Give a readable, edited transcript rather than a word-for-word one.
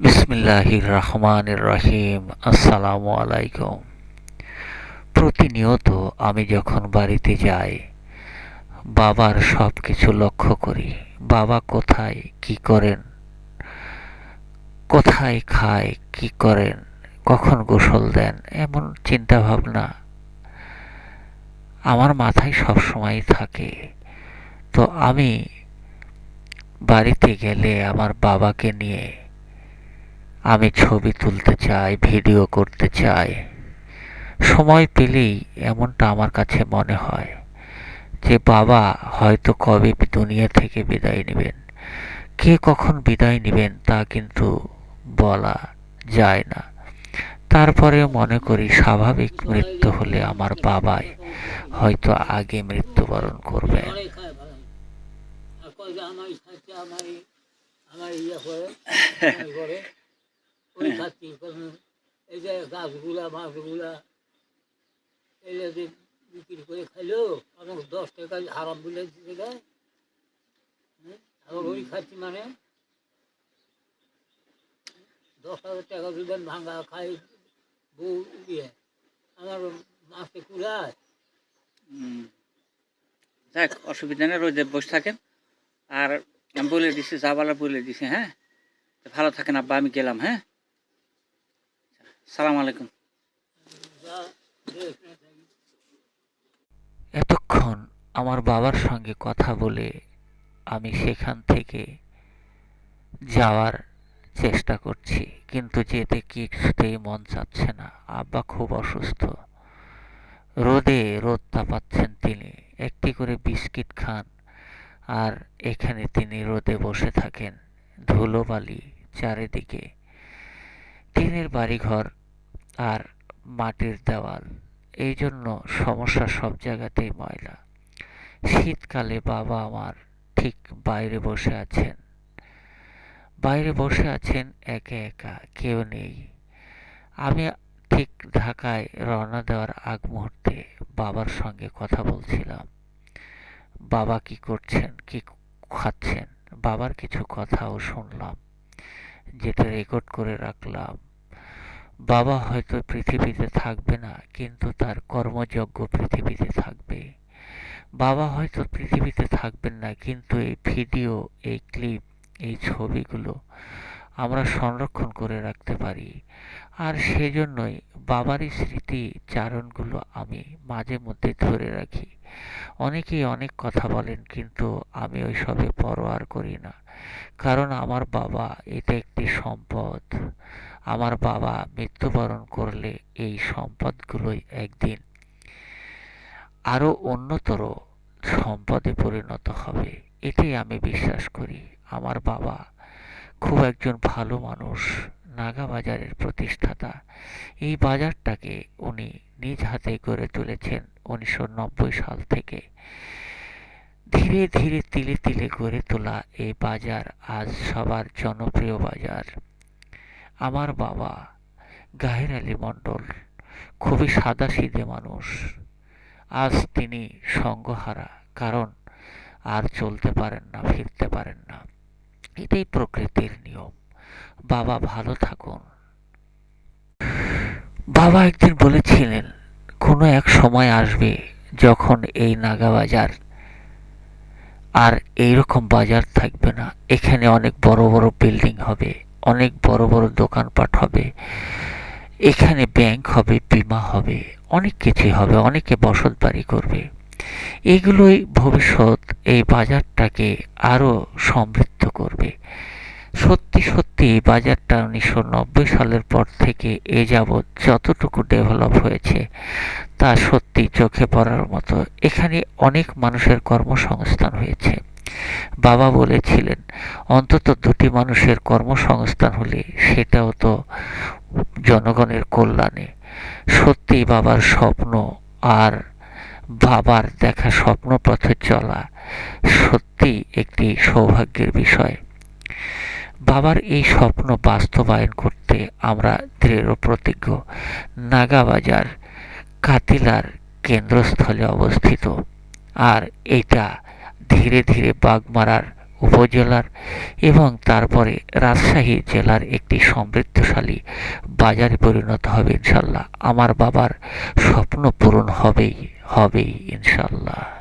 বিসমিল্লাহির রহমানির রহিম। আসসালামু আলাইকুম। প্রতিনিয়ত আমি যখন বাড়িতে যাই, বাবার সব কিছু লক্ষ্য করি। বাবা কোথায়, কি করেন, কোথায় খায়, কি করেন, কখন গোসল দেন, এমন চিন্তা ভাবনা আমার মাথায় সবসময় থাকে। তো আমি বাড়িতে গেলে আমার বাবাকে নিয়ে আমি ছবি তুলতে চাই, ভিডিও করতে চাই। সময় পেলেই এমনটা আমার কাছে মনে হয় যে বাবা হয়তো কবে দুনিয়া থেকে বিদায় নেবেন। কে কখন বিদায় নেবেন তা কিন্তু বলা যায় না। তারপরেও মনে করি স্বাভাবিক মৃত্যু হলে আমার বাবাই হয়তো আগে মৃত্যুবরণ করবেন। এই যে গাছগুলা মাছগুলা এগুলো যে বিক্রি করে খাইলো আমার 10 টাকা হারাম বলে দিতে দেয়। আমার ওই খাচ্ছি মানে 10,000 টাকা দিবেন ভাঙা খাই বউ দিয়ে আমার মাছকে কুড়ায়। যাক, অসুবিধা নেই, রোদে বসে থাকেন। আর আমি বলে দিছি, যা বলার বলে দিছি। হ্যাঁ, ভালো থাকেন আব্বা, আমি গেলাম। হ্যাঁ, সালাম আলাইকুম। এতক্ষণ আমার বাবার সঙ্গে কথা বলে আমি সেখান থেকে যাওয়ার চেষ্টা করছি, কিন্তু যেতে কিছুতেই মন চাচ্ছে না। আব্বা খুব অসুস্থ, রোদ তাপাচ্ছেন তিনি। একটি করে বিস্কিট খান আর এখানে তিনি রোদে বসে থাকেন। ধুলোবালি চারিদিকে, টিনের বাড়িঘর আর মাটির দেওয়াল, এই জন্য সমস্যা সব জায়গাতেই ময়লা। শীতকালে বাবা আমার ঠিক বাইরে বসে আছেন, একা একা, কেউ নেই। আমি ঠিক ঢাকায় রওনা দেওয়ার আগ মুহূর্তে বাবার সঙ্গে কথা বলছিলাম। বাবা কি করছেন, কি খাচ্ছেন, বাবার কিছু কথাও শুনলাম, যেটা রেকর্ড করে রাখলাম। বাবা হয়তো পৃথিবীতে থাকবে না, কিন্তু তার কর্মযজ্ঞ পৃথিবীতে থাকবে। বাবা হয়তো পৃথিবীতে থাকবেন না, কিন্তু এই ভিডিও, এই ক্লিপ, এই ছবিগুলো আমরা সংরক্ষণ করে রাখতে পারি। আর সেজন্যই বাবারই স্মৃতি চারণগুলো আমি মাঝে মধ্যে ধরে রাখি। অনেকেই অনেক কথা বলেন, কিন্তু আমি ওইসবে পরোয়া করি না। কারণ আমার বাবা এটা একটি সম্পদ। আমার বাবা মৃত্যুবরণ করলে এই সম্পদগুলোই একদিন আরো উন্নতর সম্পদে পরিণত হবে, এটাই আমি বিশ্বাস করি। আমার বাবা খুব একজন ভালো মানুষ, নাগা বাজারের প্রতিষ্ঠাতা। এই বাজারটাকে উনি নিজ হাতে গড়ে তুলেছেন 1990 সাল থেকে। ধীরে ধীরে তিলে তিলে গড়ে তোলা এই বাজার আজ সবার জনপ্রিয় বাজার। আমার বাবা গাহির আলী মণ্ডল খুবই সাদাসিধে মানুষ। আজ তিনি সঙ্গহারা, কারণ আর চলতে পারেন না, ফিরতে পারেন না। এটাই প্রকৃতির নিয়ম। বাবা ভালো থাকুন। বাবা একদিন বলেছিলেন, কোনো এক সময় আসবে যখন এই নাগা বাজার আর এইরকম বাজার থাকবে না। এখানে অনেক বড় বড় বিল্ডিং হবে, অনেক বড় বড় দোকানপাট হবে, এখানে ব্যাংক হবে, বীমা হবে, অনেক কিছুই হবে, অনেকে বসত বাড়ি করবে। এগুলোই ভবিষ্যৎ এই বাজারটাকে আরো সমৃদ্ধ করবে। সত্যি সত্যি এই বাজারটা 1990 সালের পর থেকে এ যাবৎ যতটুকু ডেভেলপ হয়েছে তা সত্যি চোখে পড়ার মতো। এখানে অনেক মানুষের কর্মসংস্থান হয়েছে। বাবা বলেছিলেন, অন্তত 2টি মানুষের কর্মসংস্থান হলে সেটাও তো জনগণের কল্যাণে। সত্যি বাবার স্বপ্ন আর বাবার দেখা স্বপ্ন পথে চলা সত্যি একটি সৌভাগ্যের বিষয়। বাবার এই স্বপ্ন বাস্তবায়ন করতে আমরা দৃঢ় প্রতিজ্ঞ। নাগা বাজার কাতিলার কেন্দ্রস্থলে অবস্থিত, আর এটা ধীরে ধীরে বাগমারার উপজেলার এবং তারপরে রাজশাহী জেলার একটি সমৃদ্ধশালী বাজারে পরিণত হবে ইনশাল্লাহ। আমার বাবার স্বপ্ন পূরণ হবেই ইনশাল্লাহ।